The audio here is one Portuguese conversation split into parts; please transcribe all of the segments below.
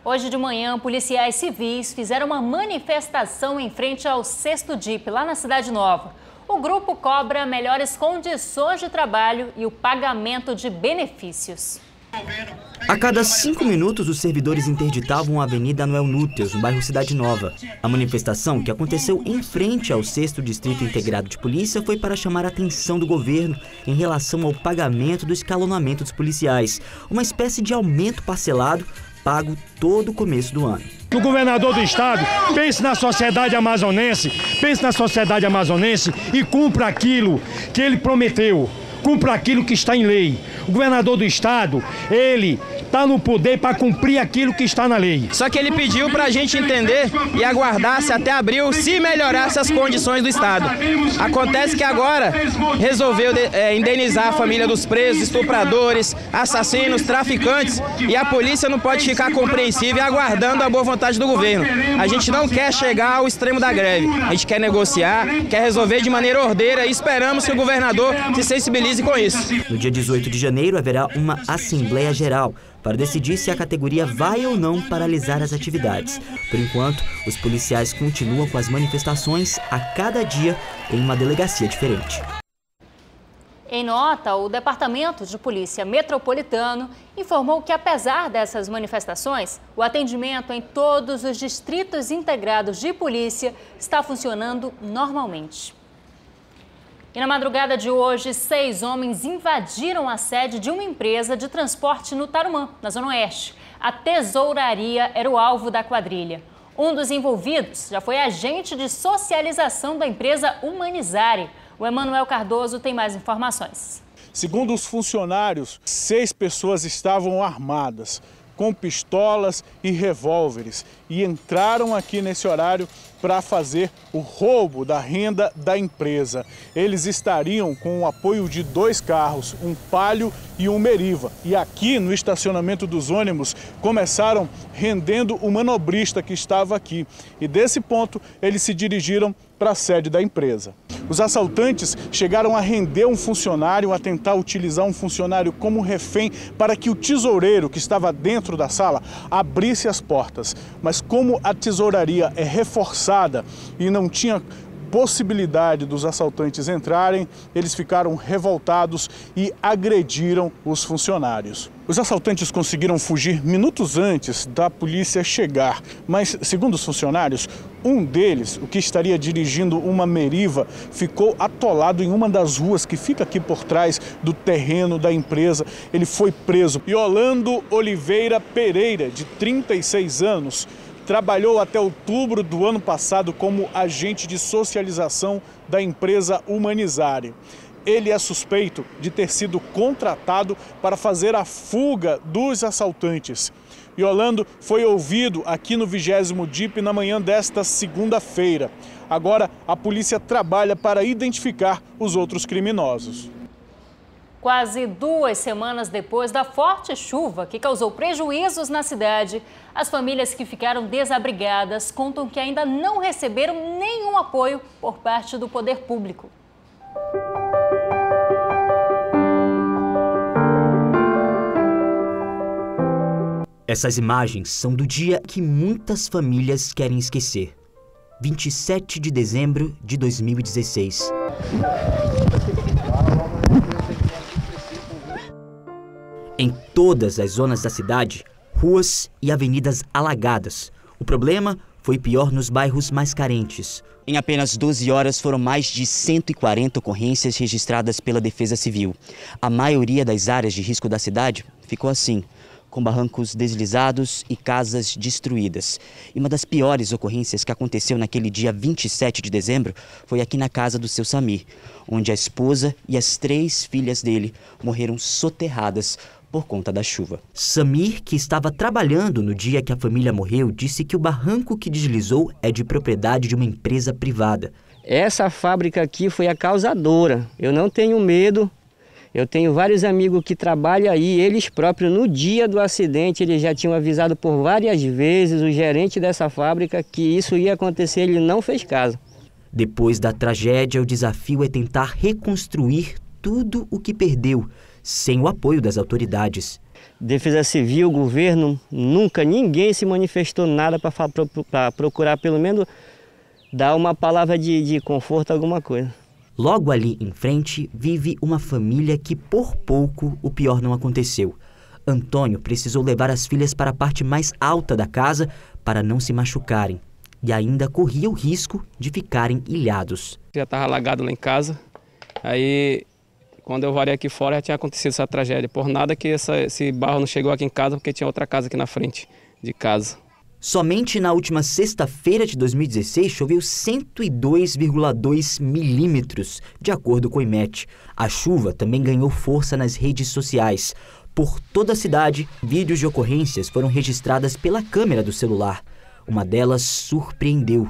Hoje de manhã, policiais civis fizeram uma manifestação em frente ao 6º DIP, lá na Cidade Nova. O grupo cobra melhores condições de trabalho e o pagamento de benefícios. A cada 5 minutos, os servidores interditavam a Avenida Noel Núteos, no bairro Cidade Nova. A manifestação, que aconteceu em frente ao 6º Distrito Integrado de Polícia, foi para chamar a atenção do governo em relação ao pagamento do escalonamento dos policiais, uma espécie de aumento parcelado pago todo o começo do ano. O governador do estado pense na sociedade amazonense, e cumpra aquilo que ele prometeu, cumpra aquilo que está em lei. O governador do estado, ele está no poder para cumprir aquilo que está na lei. Só que ele pediu para a gente entender e aguardar-se até abril se melhorasse as condições do estado. Acontece que agora resolveu indenizar a família dos presos, estupradores, assassinos, traficantes, e a polícia não pode ficar compreensiva e aguardando a boa vontade do governo. A gente não quer chegar ao extremo da greve, a gente quer negociar, quer resolver de maneira ordeira e esperamos que o governador se sensibilize com isso. No dia 18 de janeiro haverá uma Assembleia Geral para decidir se a categoria vai ou não paralisar as atividades. Por enquanto, os policiais continuam com as manifestações a cada dia em uma delegacia diferente. Em nota, o Departamento de Polícia Metropolitano informou que, apesar dessas manifestações, o atendimento em todos os distritos integrados de polícia está funcionando normalmente. E na madrugada de hoje, 6 homens invadiram a sede de uma empresa de transporte no Tarumã, na Zona Oeste. A tesouraria era o alvo da quadrilha. Um dos envolvidos já foi agente de socialização da empresa Humanizare. O Emanuel Cardoso tem mais informações. Segundo os funcionários, 6 pessoas estavam armadas, com pistolas e revólveres, e entraram aqui nesse horário para fazer o roubo da renda da empresa. Eles estariam com o apoio de 2 carros, um Palio e um Meriva. E aqui no estacionamento dos ônibus começaram rendendo o manobrista que estava aqui. E desse ponto eles se dirigiram para a sede da empresa. Os assaltantes chegaram a render um funcionário, a tentar utilizar um funcionário como refém para que o tesoureiro que estava dentro da sala abrisse as portas. Mas como a tesouraria é reforçada e não tinha possibilidade dos assaltantes entrarem, eles ficaram revoltados e agrediram os funcionários. Os assaltantes conseguiram fugir minutos antes da polícia chegar, mas, segundo os funcionários, um deles, o que estaria dirigindo uma Meriva, ficou atolado em uma das ruas que fica aqui por trás do terreno da empresa. Ele foi preso. Yolando Oliveira Pereira, de 36 anos, trabalhou até outubro do ano passado como agente de socialização da empresa Humanizare. Ele é suspeito de ter sido contratado para fazer a fuga dos assaltantes. Yolando foi ouvido aqui no 20º DIP na manhã desta segunda-feira. Agora, a polícia trabalha para identificar os outros criminosos. Quase 2 semanas depois da forte chuva que causou prejuízos na cidade, as famílias que ficaram desabrigadas contam que ainda não receberam nenhum apoio por parte do poder público. Essas imagens são do dia que muitas famílias querem esquecer. 27 de dezembro de 2016. Em todas as zonas da cidade, ruas e avenidas alagadas. O problema foi pior nos bairros mais carentes. Em apenas 12 horas foram mais de 140 ocorrências registradas pela Defesa Civil. A maioria das áreas de risco da cidade ficou assim, com barrancos deslizados e casas destruídas. E uma das piores ocorrências que aconteceu naquele dia 27 de dezembro foi aqui na casa do seu Samir, onde a esposa e as 3 filhas dele morreram soterradas por conta da chuva. Samir, que estava trabalhando no dia que a família morreu, disse que o barranco que deslizou é de propriedade de uma empresa privada. Essa fábrica aqui foi a causadora. Eu não tenho medo. Eu tenho vários amigos que trabalham aí, eles próprios, no dia do acidente, eles já tinham avisado por várias vezes o gerente dessa fábrica que isso ia acontecer, ele não fez caso. Depois da tragédia, o desafio é tentar reconstruir tudo o que perdeu, sem o apoio das autoridades. Defesa Civil, governo, nunca ninguém se manifestou nada para procurar pelo menos dar uma palavra de conforto, alguma coisa. Logo ali em frente vive uma família que por pouco o pior não aconteceu. Antônio precisou levar as filhas para a parte mais alta da casa para não se machucarem e ainda corria o risco de ficarem ilhados. Já estava alagado lá em casa, aí quando eu varei aqui fora já tinha acontecido essa tragédia. Por nada que esse barro não chegou aqui em casa, porque tinha outra casa aqui na frente de casa. Somente na última sexta-feira de 2016 choveu 102,2 milímetros, de acordo com o IMET. A chuva também ganhou força nas redes sociais. Por toda a cidade, vídeos de ocorrências foram registradas pela câmera do celular. Uma delas surpreendeu.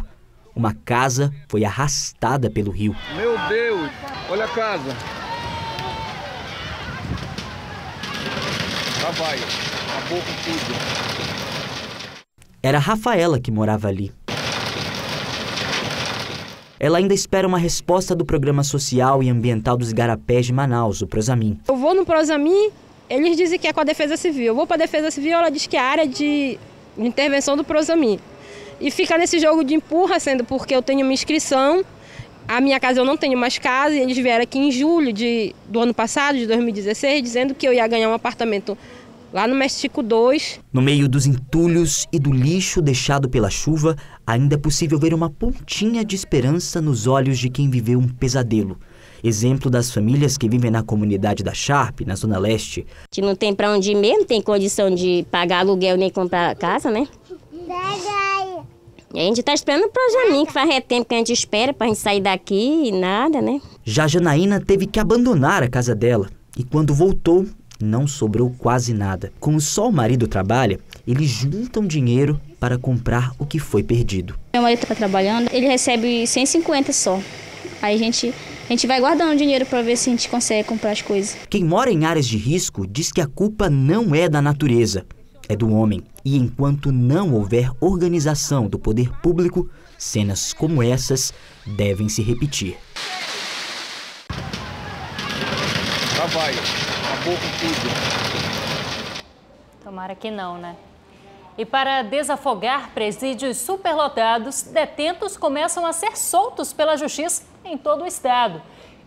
Uma casa foi arrastada pelo rio. Meu Deus, olha a casa. Lá vai, acabou com tudo. Era a Rafaela que morava ali. Ela ainda espera uma resposta do Programa Social e Ambiental dos Igarapés de Manaus, o Prosamin. Eu vou no Prosamin, eles dizem que é com a Defesa Civil. Eu vou para a Defesa Civil, ela diz que é a área de intervenção do Prosamin. E fica nesse jogo de empurra, sendo porque eu tenho minha inscrição, a minha casa eu não tenho mais casa, e eles vieram aqui em julho do ano passado, de 2016, dizendo que eu ia ganhar um apartamento lá no México 2. No meio dos entulhos e do lixo deixado pela chuva, ainda é possível ver uma pontinha de esperança nos olhos de quem viveu um pesadelo. Exemplo das famílias que vivem na comunidade da Sharp, na Zona Leste. Que não tem para onde ir mesmo, não tem condição de pagar aluguel nem comprar casa, né? E a gente está esperando o Prosamin, que faz tempo que a gente espera para a gente sair daqui e nada, né? Já Janaína teve que abandonar a casa dela e quando voltou, não sobrou quase nada. Como só o marido trabalha, eles juntam dinheiro para comprar o que foi perdido. Meu marido está trabalhando, ele recebe 150 só. Aí a gente vai guardando dinheiro para ver se a gente consegue comprar as coisas. Quem mora em áreas de risco diz que a culpa não é da natureza, é do homem. E enquanto não houver organização do poder público, cenas como essas devem se repetir. Lá vai, acabou com tudo. Tomara que não, né? E para desafogar presídios superlotados, detentos começam a ser soltos pela justiça em todo o estado.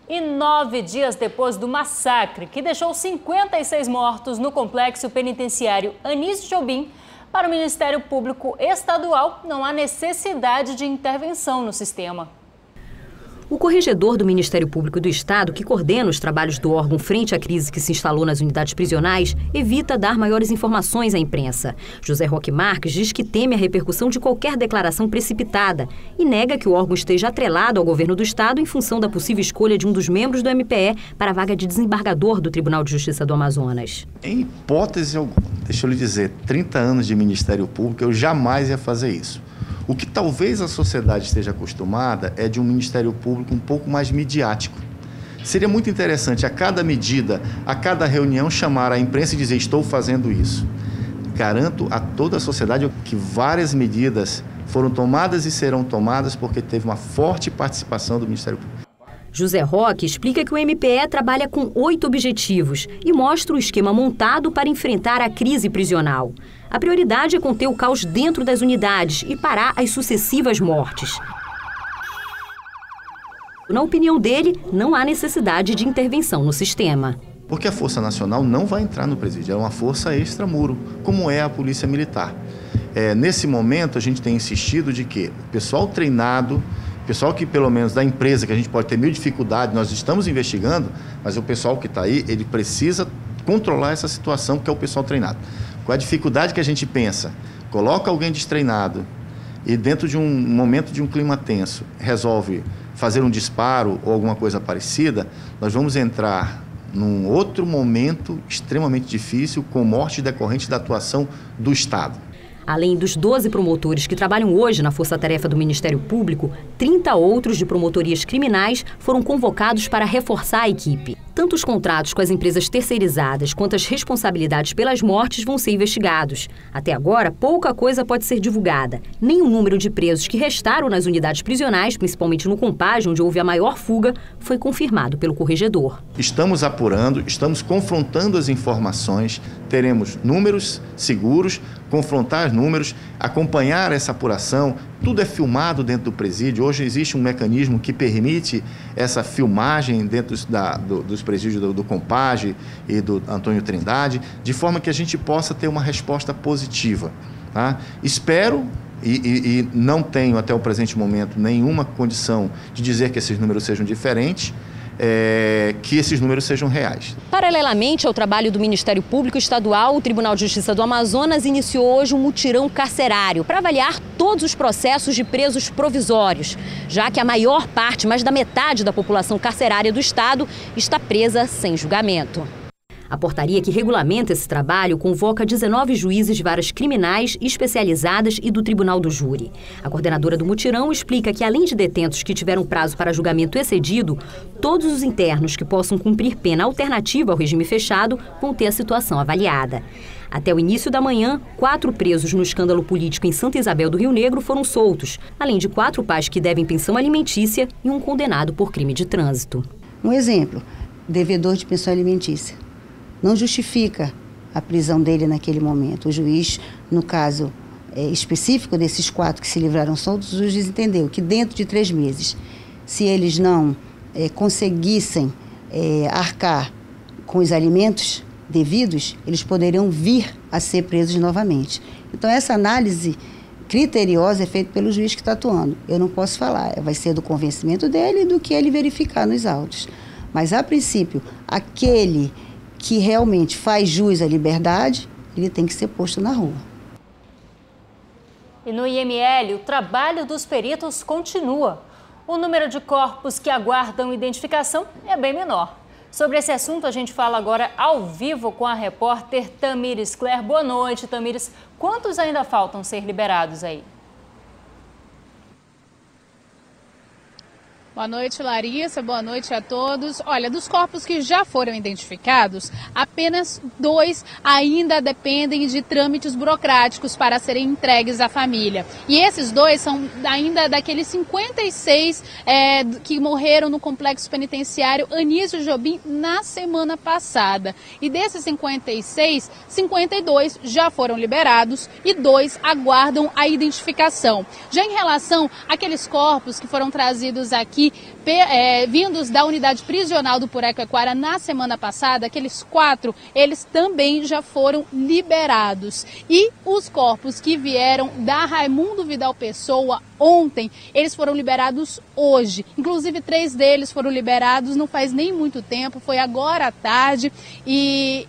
E 9 dias depois do massacre que deixou 56 mortos no complexo penitenciário Anísio Jobim, para o Ministério Público Estadual não há necessidade de intervenção no sistema. O corregedor do Ministério Público do Estado, que coordena os trabalhos do órgão frente à crise que se instalou nas unidades prisionais, evita dar maiores informações à imprensa. José Roque Marques diz que teme a repercussão de qualquer declaração precipitada e nega que o órgão esteja atrelado ao governo do Estado em função da possível escolha de um dos membros do MPE para a vaga de desembargador do Tribunal de Justiça do Amazonas. Em hipótese alguma, deixa eu lhe dizer, 30 anos de Ministério Público, eu jamais ia fazer isso. O que talvez a sociedade esteja acostumada é de um Ministério Público um pouco mais midiático. Seria muito interessante a cada medida, a cada reunião, chamar a imprensa e dizer: estou fazendo isso. Garanto a toda a sociedade que várias medidas foram tomadas e serão tomadas porque teve uma forte participação do Ministério Público. José Roque explica que o MPE trabalha com 8 objetivos e mostra o esquema montado para enfrentar a crise prisional. A prioridade é conter o caos dentro das unidades e parar as sucessivas mortes. Na opinião dele, não há necessidade de intervenção no sistema. Porque a Força Nacional não vai entrar no presídio, é uma força extramuro, como é a Polícia Militar. Nesse momento, a gente tem insistido de que o pessoal treinado, pessoal que pelo menos da empresa, que a gente pode ter mil dificuldades, nós estamos investigando, mas o pessoal que está aí, ele precisa controlar essa situação, porque é o pessoal treinado. Qual a dificuldade que a gente pensa? Coloca alguém destreinado e dentro de um momento de um clima tenso, resolve fazer um disparo ou alguma coisa parecida, nós vamos entrar num outro momento extremamente difícil, com morte decorrente da atuação do Estado. Além dos 12 promotores que trabalham hoje na Força-Tarefa do Ministério Público, 30 outros de promotorias criminais foram convocados para reforçar a equipe. Tanto os contratos com as empresas terceirizadas quanto as responsabilidades pelas mortes vão ser investigados. Até agora, pouca coisa pode ser divulgada. Nem o número de presos que restaram nas unidades prisionais, principalmente no Compage, onde houve a maior fuga, foi confirmado pelo corregedor. Estamos apurando, estamos confrontando as informações, teremos números seguros, confrontar números, acompanhar essa apuração. Tudo é filmado dentro do presídio. Hoje existe um mecanismo que permite essa filmagem dentro dos presídios do Compage e do Antônio Trindade, de forma que a gente possa ter uma resposta positiva. Tá? Espero e não tenho até o presente momento nenhuma condição de dizer que esses números sejam diferentes, que esses números sejam reais. Paralelamente ao trabalho do Ministério Público Estadual, o Tribunal de Justiça do Amazonas iniciou hoje um mutirão carcerário para avaliar todos os processos de presos provisórios, já que a maior parte, mais da metade da população carcerária do estado, está presa sem julgamento. A portaria que regulamenta esse trabalho convoca 19 juízes de varas criminais especializadas e do Tribunal do Júri. A coordenadora do mutirão explica que, além de detentos que tiveram prazo para julgamento excedido, todos os internos que possam cumprir pena alternativa ao regime fechado vão ter a situação avaliada. Até o início da manhã, 4 presos no escândalo político em Santa Isabel do Rio Negro foram soltos, além de 4 pais que devem pensão alimentícia e um condenado por crime de trânsito. Um exemplo, devedor de pensão alimentícia. Não justifica a prisão dele naquele momento. O juiz, no caso específico desses 4 que se livraram soltos, o juiz entendeu que dentro de 3 meses, se eles não conseguissem arcar com os alimentos devidos, eles poderiam vir a ser presos novamente. Então, essa análise criteriosa é feita pelo juiz que está atuando. Eu não posso falar, vai ser do convencimento dele e do que ele verificar nos autos. Mas, a princípio, aquele que realmente faz jus à liberdade, ele tem que ser posto na rua. E no IML, o trabalho dos peritos continua. O número de corpos que aguardam identificação é bem menor. Sobre esse assunto, a gente fala agora ao vivo com a repórter Tamires Claire. Boa noite, Tamires. Quantos ainda faltam ser liberados aí? Boa noite, Larissa. Boa noite a todos. Olha, dos corpos que já foram identificados, apenas 2 ainda dependem de trâmites burocráticos para serem entregues à família. E esses 2 são ainda daqueles 56 que morreram no complexo penitenciário Anísio Jobim na semana passada. E desses 56, 52 já foram liberados e 2 aguardam a identificação. Já em relação àqueles corpos que foram trazidos aqui, vindos da unidade prisional do Purequequara na semana passada, aqueles 4, eles também já foram liberados. E os corpos que vieram da Raimundo Vidal Pessoa ontem, eles foram liberados hoje. Inclusive 3 deles foram liberados não faz nem muito tempo, foi agora à tarde. E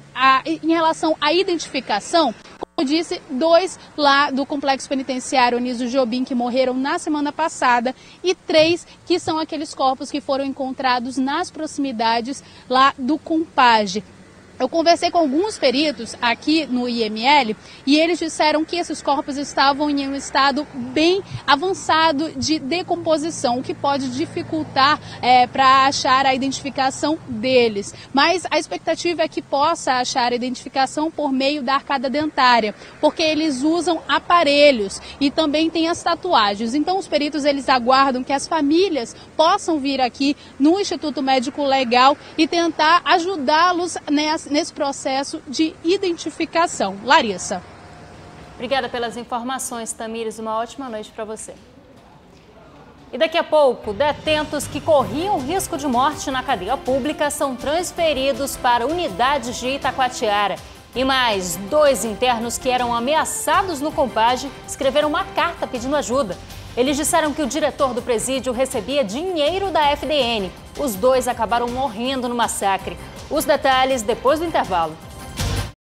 em relação à identificação, como eu disse, 2 lá do complexo penitenciário Anísio Jobim que morreram na semana passada e 3 que são aqueles corpos que foram encontrados nas proximidades lá do Compage. Eu conversei com alguns peritos aqui no IML e eles disseram que esses corpos estavam em um estado bem avançado de decomposição, o que pode dificultar para achar a identificação deles. Mas a expectativa é que possa achar a identificação por meio da arcada dentária, porque eles usam aparelhos e também tem as tatuagens. Então os peritos eles aguardam que as famílias possam vir aqui no Instituto Médico Legal e tentar ajudá-los nesse processo de identificação. Larissa. Obrigada pelas informações, Tamires. Uma ótima noite para você. E daqui a pouco, detentos que corriam risco de morte na cadeia pública são transferidos para unidades de Itacoatiara. E mais, 2 internos que eram ameaçados no Compage escreveram uma carta pedindo ajuda. Eles disseram que o diretor do presídio recebia dinheiro da FDN. Os 2 acabaram morrendo no massacre. Os detalhes depois do intervalo.